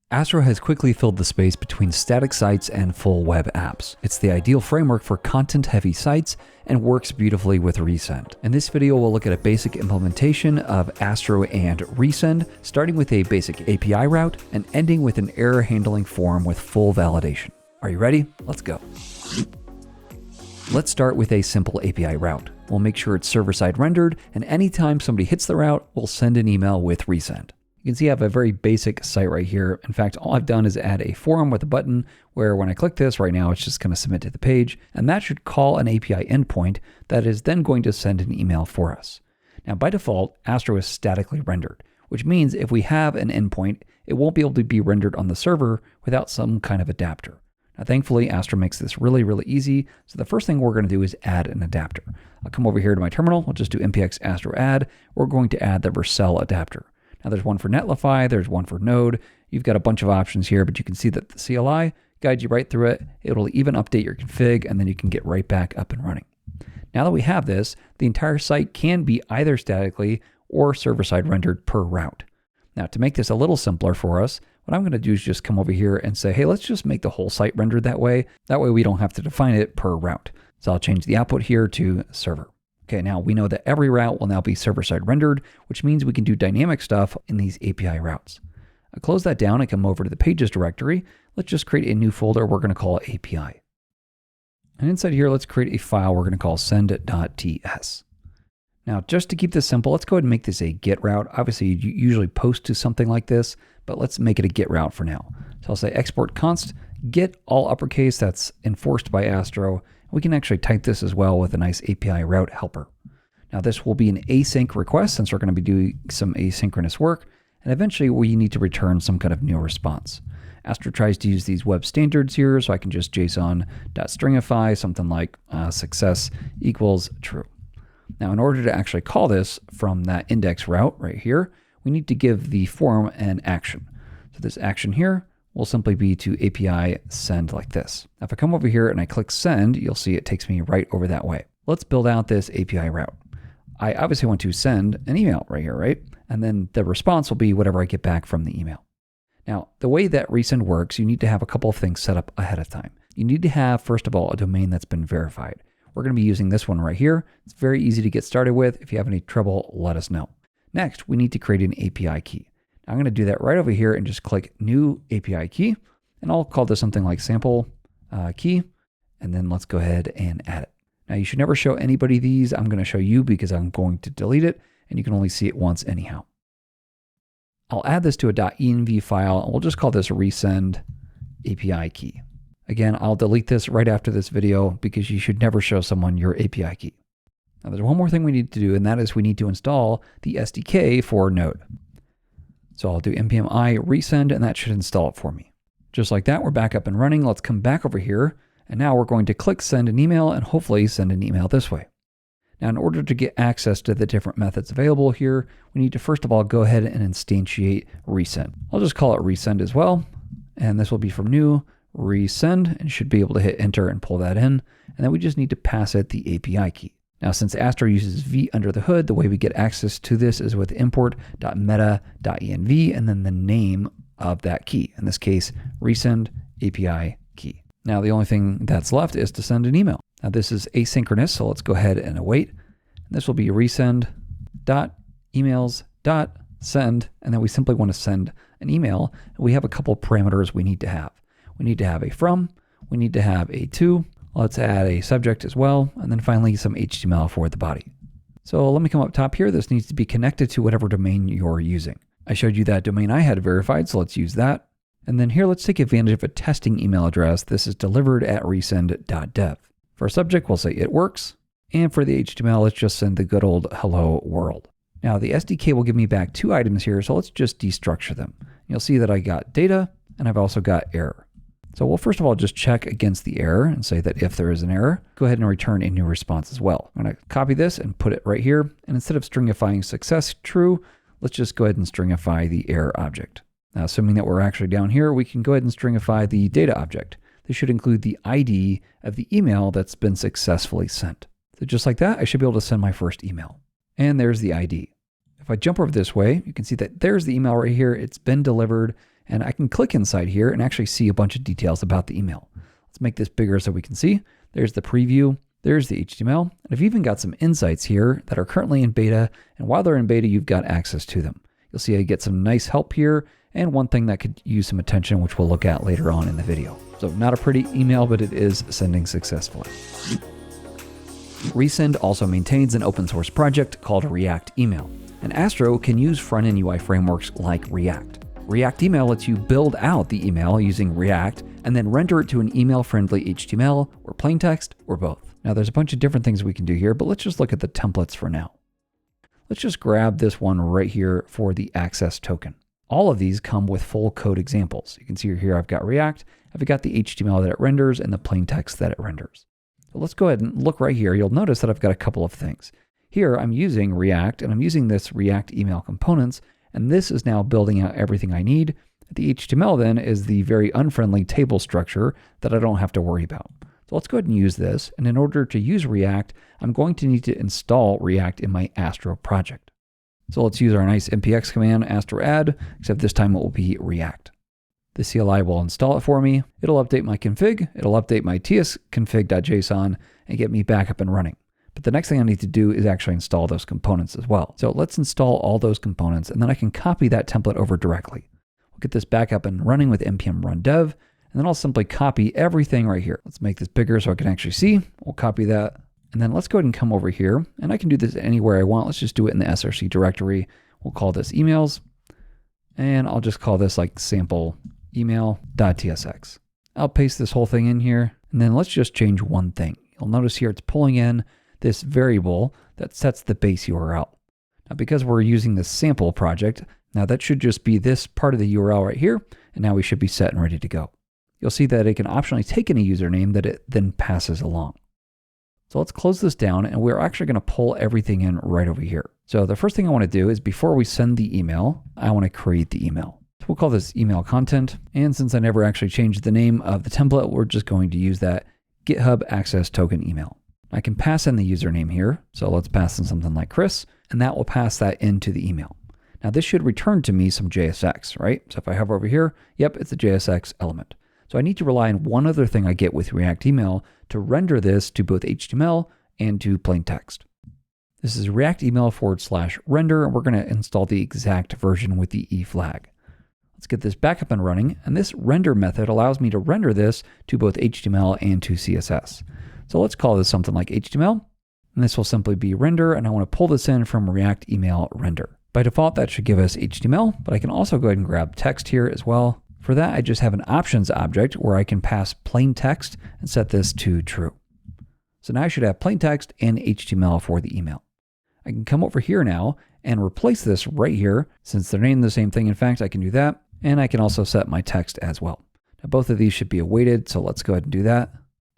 Astro has quickly filled the space between static sites and full web apps. It's the ideal framework for content-heavy sites and works beautifully with Resend. In this video, we'll look at a basic implementation of Astro and Resend, starting with a basic API route and ending with an error handling form with full validation. Are you ready? Let's go. Let's start with a simple API route. We'll make sure it's server-side rendered, and anytime somebody hits the route, we'll send an email with Resend. You can see I have a very basic site right here. In fact, all I've done is add a form with a button where when I click this right now, it's just going to submit to the page, and that should call an API endpoint that is then going to send an email for us. Now, by default, Astro is statically rendered, which means if we have an endpoint, it won't be able to be rendered on the server without some kind of adapter. Now, thankfully, Astro makes this really, really easy. So the first thing we're going to do is add an adapter. I'll come over here to my terminal. We'll just do npx astro add. We're going to add the Vercel adapter. Now there's one for Netlify, there's one for Node. You've got a bunch of options here, but you can see that the CLI guides you right through it. It'll even update your config, and then you can get right back up and running. Now that we have this, the entire site can be either statically or server-side rendered per route. Now to make this a little simpler for us, what I'm going to do is just come over here and say, hey, let's just make the whole site rendered that way. That way we don't have to define it per route. So I'll change the output here to server. Okay, now we know that every route will now be server-side rendered, which means we can do dynamic stuff in these API routes. I'll close that down and come over to the pages directory. Let's just create a new folder we're going to call API. And inside here, let's create a file we're going to call send.ts. Now, just to keep this simple, let's go ahead and make this a GET route. Obviously, you usually post to something like this, but let's make it a GET route for now. So I'll say export const GET all uppercase. That's enforced by Astro. We can actually type this as well with a nice API route helper. Now this will be an async request since we're going to be doing some asynchronous work, and eventually we need to return some kind of new response. Astro tries to use these web standards here, so I can just JSON.stringify something like success equals true. Now in order to actually call this from that index route right here, we need to give the form an action. So this action here will simply be to API send like this. Now if I come over here and I click send, you'll see it takes me right over that way. Let's build out this API route. I obviously want to send an email right here, right? And then the response will be whatever I get back from the email. Now, the way that Resend works, you need to have a couple of things set up ahead of time. You need to have, first of all, a domain that's been verified. We're going to be using this one right here. It's very easy to get started with. If you have any trouble, let us know. Next, we need to create an API key. I'm going to do that right over here and just click new API key, and I'll call this something like sample key, and then let's go ahead and add it. Now you should never show anybody these. I'm going to show you because I'm going to delete it, and you can only see it once anyhow. I'll add this to a .env file, and we'll just call this resend API key. Again, I'll delete this right after this video because you should never show someone your API key. Now there's one more thing we need to do, and that is we need to install the SDK for Node. So I'll do npm I resend, and that should install it for me. Just like that, we're back up and running. Let's come back over here. And now we're going to click send an email and hopefully send an email this way. Now, in order to get access to the different methods available here, we need to first of all go ahead and instantiate resend. I'll just call it resend as well. And this will be from new resend, and should be able to hit enter and pull that in. And then we just need to pass it the API key. Now, since Astro uses V under the hood, the way we get access to this is with import.meta.env and then the name of that key. In this case, resend API key. Now, the only thing that's left is to send an email. Now, this is asynchronous, so let's go ahead and await. And this will be resend.emails.send, and then we simply want to send an email. And we have a couple parameters we need to have. We need to have a from, we need to have a to. Let's add a subject as well, and then finally some HTML for the body. So let me come up top here. This needs to be connected to whatever domain you're using. I showed you that domain I had verified, so let's use that. And then here, let's take advantage of a testing email address. This is delivered at resend.dev. For a subject, we'll say it works. And for the HTML, let's just send the good old hello world. Now the SDK will give me back two items here, so let's just destructure them. You'll see that I got data, and I've also got error. So we'll first of all just check against the error and say that if there is an error, go ahead and return a new response as well. I'm going to copy this and put it right here. And instead of stringifying success true, let's just go ahead and stringify the error object. Now, assuming that we're actually down here, we can go ahead and stringify the data object. This should include the ID of the email that's been successfully sent. So just like that, I should be able to send my first email. And there's the ID. If I jump over this way, you can see that there's the email right here. It's been delivered. And I can click inside here and actually see a bunch of details about the email. Let's make this bigger so we can see. There's the preview, there's the HTML, and I've even got some insights here that are currently in beta, and while they're in beta, you've got access to them. You'll see I get some nice help here, and one thing that could use some attention, which we'll look at later on in the video. So not a pretty email, but it is sending successfully. Resend also maintains an open source project called React Email, and Astro can use front-end UI frameworks like React. React Email lets you build out the email using React and then render it to an email-friendly HTML or plain text or both. Now there's a bunch of different things we can do here, but let's just look at the templates for now. Let's just grab this one right here for the access token. All of these come with full code examples. You can see here I've got React, I've got the HTML that it renders and the plain text that it renders. So let's go ahead and look right here. You'll notice that I've got a couple of things. Here I'm using React and I'm using this React email components, and this is now building out everything I need. The HTML then is the very unfriendly table structure that I don't have to worry about. So let's go ahead and use this. And in order to use React, I'm going to need to install React in my Astro project. So let's use our nice npx command, astro add, except this time it will be React. The CLI will install it for me. It'll update my config, it'll update my tsconfig.json and get me back up and running. But the next thing I need to do is actually install those components as well. So let's install all those components, and then I can copy that template over directly. We'll get this back up and running with npm run dev, and then I'll simply copy everything right here. Let's make this bigger so I can actually see. We'll copy that. And then let's go ahead and come over here, and I can do this anywhere I want. Let's just do it in the src directory. We'll call this emails, and I'll just call this like sample email.tsx. I'll paste this whole thing in here, and then let's just change one thing. You'll notice here it's pulling in this variable that sets the base URL. Now because we're using this sample project, now that should just be this part of the URL right here, and now we should be set and ready to go. You'll see that it can optionally take any username that it then passes along. So let's close this down, and we're actually going to pull everything in right over here. So the first thing I want to do is before we send the email, I want to create the email. So we'll call this email content. And since I never actually changed the name of the template, we're just going to use that GitHub access token email. I can pass in the username here. So let's pass in something like Chris, and that will pass that into the email. Now this should return to me some JSX, right? So if I hover over here, yep, it's a JSX element. So I need to rely on one other thing I get with React Email to render this to both HTML and to plain text. This is React Email /render, and we're going to install the exact version with the E flag. Let's get this back up and running, and this render method allows me to render this to both HTML and to CSS. So let's call this something like HTML, and this will simply be render, and I want to pull this in from React Email render. By default, that should give us HTML, but I can also go ahead and grab text here as well. For that, I just have an options object where I can pass plain text and set this to true. So now I should have plain text and HTML for the email. I can come over here now and replace this right here. Since they're named the same thing, in fact, I can do that. And I can also set my text as well. Now both of these should be awaited, so let's go ahead and do that.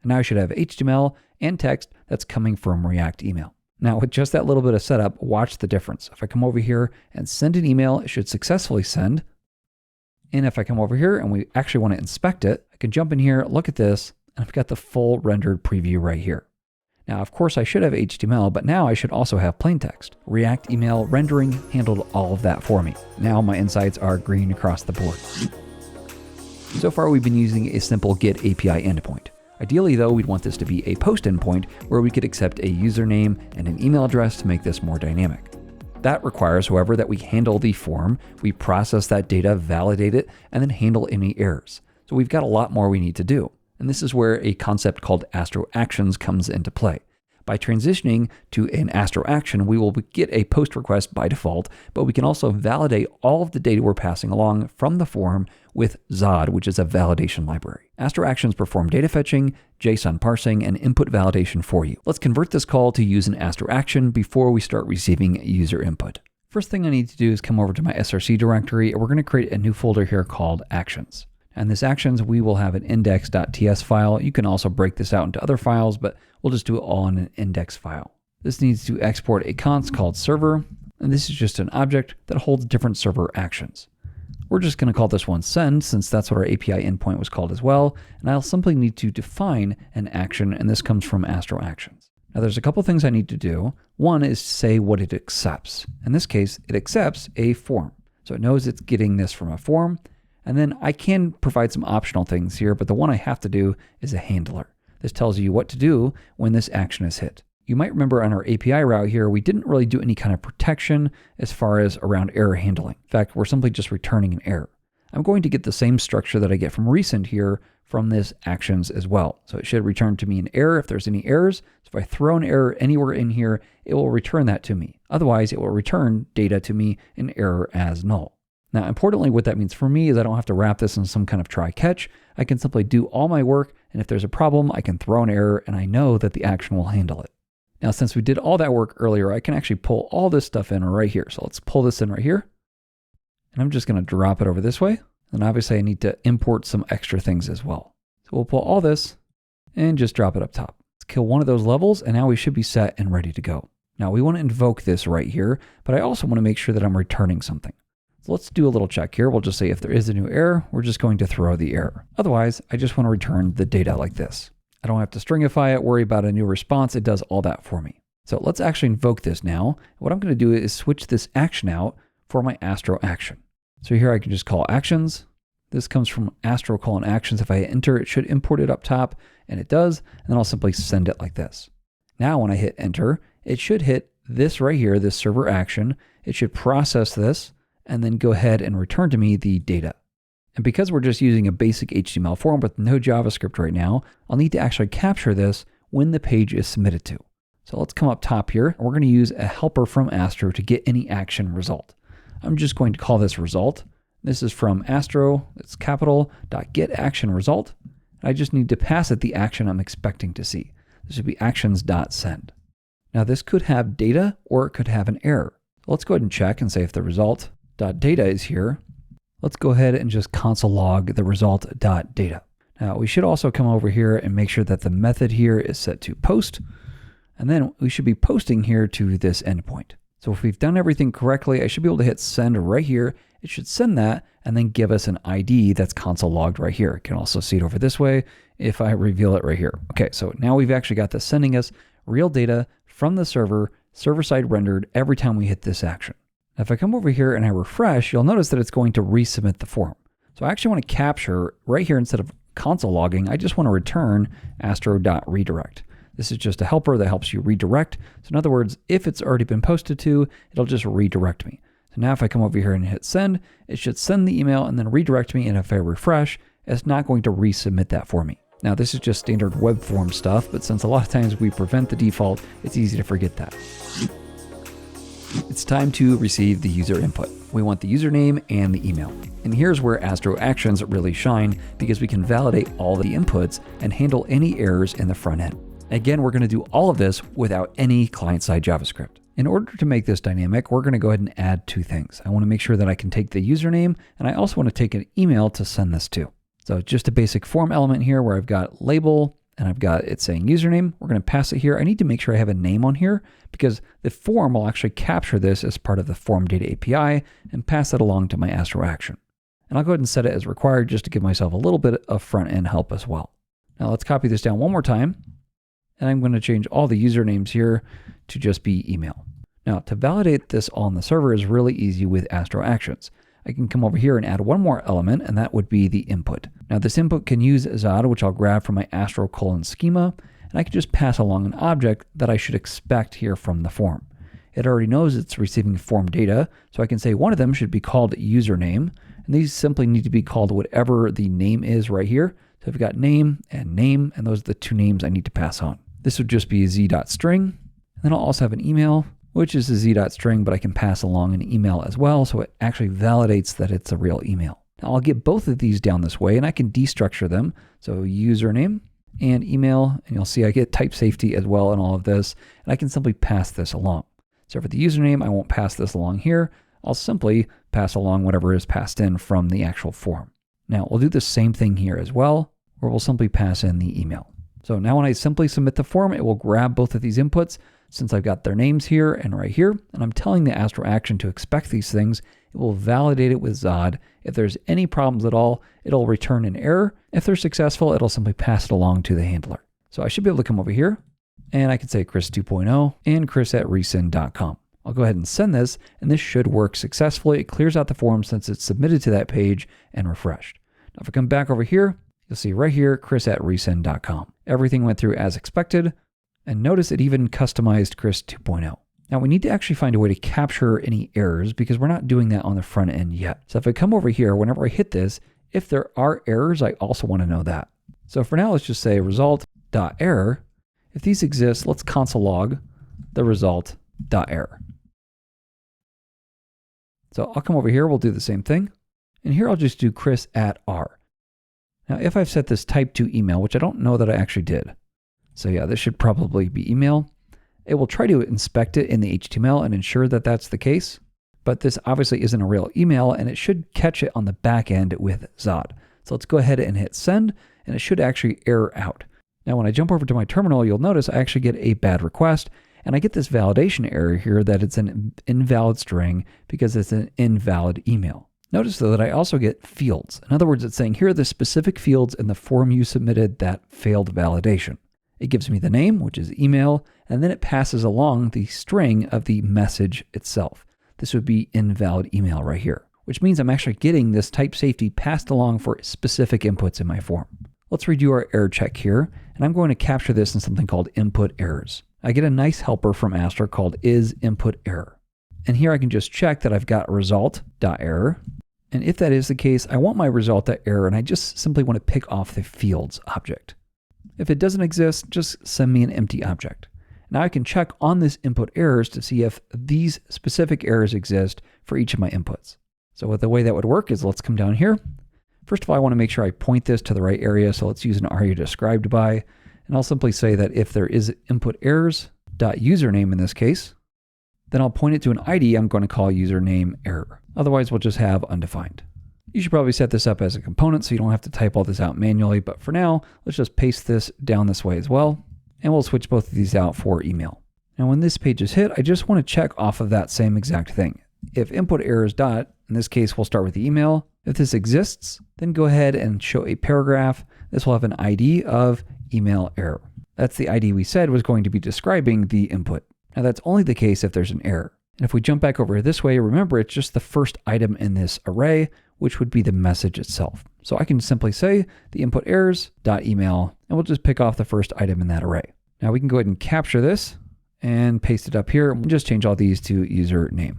And now I should have HTML and text that's coming from React Email. Now with just that little bit of setup, watch the difference. If I come over here and send an email, it should successfully send. And if I come over here and we actually want to inspect it, I can jump in here, look at this, and I've got the full rendered preview right here. Now, of course, I should have HTML, but now I should also have plain text. React Email rendering handled all of that for me. Now my insights are green across the board. So far, we've been using a simple GET API endpoint. Ideally, though, we'd want this to be a POST endpoint where we could accept a username and an email address to make this more dynamic. That requires, however, that we handle the form, we process that data, validate it, and then handle any errors. So we've got a lot more we need to do. And this is where a concept called Astro Actions comes into play. By transitioning to an Astro Action, we will get a POST request by default, but we can also validate all of the data we're passing along from the form with Zod, which is a validation library. Astro Actions perform data fetching, JSON parsing, and input validation for you. Let's convert this call to use an Astro Action before we start receiving user input. First thing I need to do is come over to my src directory, and we're going to create a new folder here called Actions. And this actions, we will have an index.ts file. You can also break this out into other files, but we'll just do it all in an index file. This needs to export a const called server, and this is just an object that holds different server actions. We're just going to call this one send, since that's what our API endpoint was called as well, and I'll simply need to define an action, and this comes from Astro Actions. Now there's a couple things I need to do. One is to say what it accepts. In this case, it accepts a form. So it knows it's getting this from a form. And then I can provide some optional things here, but the one I have to do is a handler. This tells you what to do when this action is hit. You might remember on our API route here, we didn't really do any kind of protection as far as around error handling. In fact, we're simply just returning an error. I'm going to get the same structure that I get from recent here from this actions as well. So it should return to me an error if there's any errors. So if I throw an error anywhere in here, it will return that to me. Otherwise, it will return data to me an error as null. Now, importantly, what that means for me is I don't have to wrap this in some kind of try-catch. I can simply do all my work, and if there's a problem, I can throw an error, and I know that the action will handle it. Now, since we did all that work earlier, I can actually pull all this stuff in right here. So let's pull this in right here, and I'm just going to drop it over this way. And obviously, I need to import some extra things as well. So we'll pull all this and just drop it up top. Let's kill one of those levels, and now we should be set and ready to go. Now, we want to invoke this right here, but I also want to make sure that I'm returning something. So let's do a little check here. We'll just say if there is a new error, we're just going to throw the error. Otherwise, I just want to return the data like this. I don't have to stringify it, worry about a new response. It does all that for me. So let's actually invoke this now. What I'm going to do is switch this action out for my Astro action. So here I can just call actions. This comes from Astro : actions. If I hit enter, it should import it up top, and it does. And then I'll simply send it like this. Now when I hit enter, it should hit this right here, this server action. It should process this and then go ahead and return to me the data. And because we're just using a basic HTML form with no JavaScript right now, I'll need to actually capture this when the page is submitted to. So let's come up top here, and we're going to use a helper from Astro to get any action result. I'm just going to call this result. This is from Astro, it's capital.getActionResult. I just need to pass it the action I'm expecting to see. This would be actions.send. Now this could have data or it could have an error. Let's go ahead and check and say if the result.data is here. Let's go ahead and just console log the result.data. Now we should also come over here and make sure that the method here is set to post. And then we should be posting here to this endpoint. So if we've done everything correctly, I should be able to hit send right here. It should send that and then give us an ID that's console logged right here. You can also see it over this way if I reveal it right here. Okay, so now we've actually got this sending us real data from the server, server-side rendered every time we hit this action. Now if I come over here and I refresh, you'll notice that it's going to resubmit the form. So I actually want to capture right here instead of console logging, I just want to return astro.redirect. This is just a helper that helps you redirect. So in other words, if it's already been posted to, it'll just redirect me. So now if I come over here and hit send, it should send the email and then redirect me. And if I refresh, it's not going to resubmit that for me. Now this is just standard web form stuff, but since a lot of times we prevent the default, it's easy to forget that. It's time to receive the user input. We want the username and the email. And here's where Astro Actions really shine because we can validate all the inputs and handle any errors in the front end. Again, we're going to do all of this without any client-side JavaScript. In order to make this dynamic, we're going to go ahead and add two things. I want to make sure that I can take the username, and I also want to take an email to send this to. So just a basic form element here where I've got label and I've got it saying username. We're going to pass it here. I need to make sure I have a name on here because the form will actually capture this as part of the form data API and pass that along to my Astro action. And I'll go ahead and set it as required just to give myself a little bit of front-end help as well. Now let's copy this down one more time. And I'm going to change all the usernames here to just be email. Now to validate this on the server is really easy with Astro Actions. I can come over here and add one more element, and that would be the input. Now this input can use Zod, which I'll grab from my Astro : schema, and I can just pass along an object that I should expect here from the form. It already knows it's receiving form data, so I can say one of them should be called username, and these simply need to be called whatever the name is right here. So I've got name, and those are the two names I need to pass on. This would just be z.string, and then I'll also have an email, which is a z.string, but I can pass along an email as well, so it actually validates that it's a real email. Now I'll get both of these down this way, and I can destructure them. So username and email, and you'll see I get type safety as well in all of this, and I can simply pass this along. So for the username, I won't pass this along here. I'll simply pass along whatever is passed in from the actual form. Now we'll do the same thing here as well, where we'll simply pass in the email. So now when I simply submit the form, it will grab both of these inputs since I've got their names here and right here, and I'm telling the Astro action to expect these things. It will validate it with Zod. If there's any problems at all, it'll return an error. If they're successful, it'll simply pass it along to the handler. So I should be able to come over here and I can say Chris 2.0 and Chris@resend.com. I'll go ahead and send this, and this should work successfully. It clears out the form since it's submitted to that page and refreshed. Now, if I come back over here, you'll see right here, chris@resend.com. Everything went through as expected, and notice it even customized Chris 2.0. Now we need to actually find a way to capture any errors because we're not doing that on the front end yet. So if I come over here, whenever I hit this, if there are errors, I also want to know that. So for now, let's just say result.error. If these exist, let's console log the result.error. So I'll come over here, we'll do the same thing. And here I'll just do chris@r. Now if I've set this type to email, which I don't know that I actually did. So yeah, this should probably be email. It will try to inspect it in the HTML and ensure that that's the case. But this obviously isn't a real email, and it should catch it on the back end with Zod. So let's go ahead and hit send, and it should actually error out. Now when I jump over to my terminal, you'll notice I actually get a bad request, and I get this validation error here that it's an invalid string because it's an invalid email. Notice though that I also get fields. In other words, it's saying here are the specific fields in the form you submitted that failed validation. It gives me the name, which is email, and then it passes along the string of the message itself. This would be invalid email right here, which means I'm actually getting this type safety passed along for specific inputs in my form. Let's redo our error check here, and I'm going to capture this in something called input errors. I get a nice helper from Astro called isInputError. And here I can just check that I've got result.error. And if that is the case, I want my result.error, and I just simply want to pick off the fields object. If it doesn't exist, just send me an empty object. Now I can check on this input errors to see if these specific errors exist for each of my inputs. So the way that would work is let's come down here. First of all, I want to make sure I point this to the right area. So let's use an aria described by, and I'll simply say that if there is input errors.username in this case, then I'll point it to an ID I'm going to call username error. Otherwise, we'll just have undefined. You should probably set this up as a component so you don't have to type all this out manually, but for now, let's just paste this down this way as well, and we'll switch both of these out for email. Now when this page is hit, I just want to check off of that same exact thing. If input errors dot, in this case, we'll start with the email. If this exists, then go ahead and show a paragraph. This will have an ID of email error. That's the ID we said was going to be describing the input. Now that's only the case if there's an error. And if we jump back over this way, remember it's just the first item in this array, which would be the message itself. So I can simply say the input errors.email, and we'll just pick off the first item in that array. Now we can go ahead and capture this and paste it up here. We'll just change all these to username.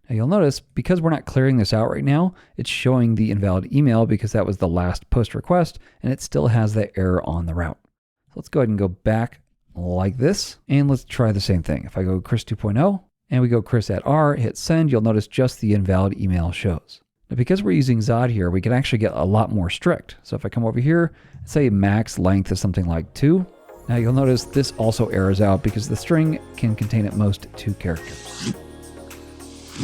Now you'll notice because we're not clearing this out right now, it's showing the invalid email because that was the last post request, and it still has that error on the route. So let's go ahead and go back like this, and let's try the same thing. If I go Chris 2.0 and we go chris@r, hit send, you'll notice just the invalid email shows. Now because we're using Zod here, we can actually get a lot more strict. So if I come over here, say max length is something like 2. Now you'll notice this also errors out because the string can contain at most 2 characters.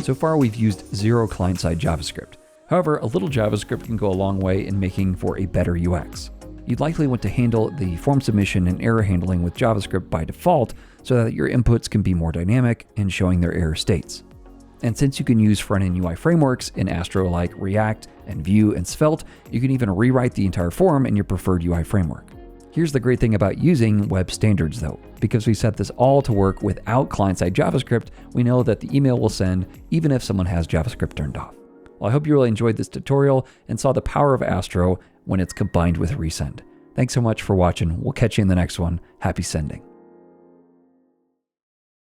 So far we've used 0 client-side JavaScript. However, a little JavaScript can go a long way in making for a better UX. You'd likely want to handle the form submission and error handling with JavaScript by default so that your inputs can be more dynamic in showing their error states. And since you can use front-end UI frameworks in Astro like React and Vue and Svelte, you can even rewrite the entire form in your preferred UI framework. Here's the great thing about using web standards though. Because we set this all to work without client-side JavaScript, we know that the email will send even if someone has JavaScript turned off. Well, I hope you really enjoyed this tutorial and saw the power of Astro when it's combined with Resend. Thanks so much for watching. We'll catch you in the next one. Happy sending.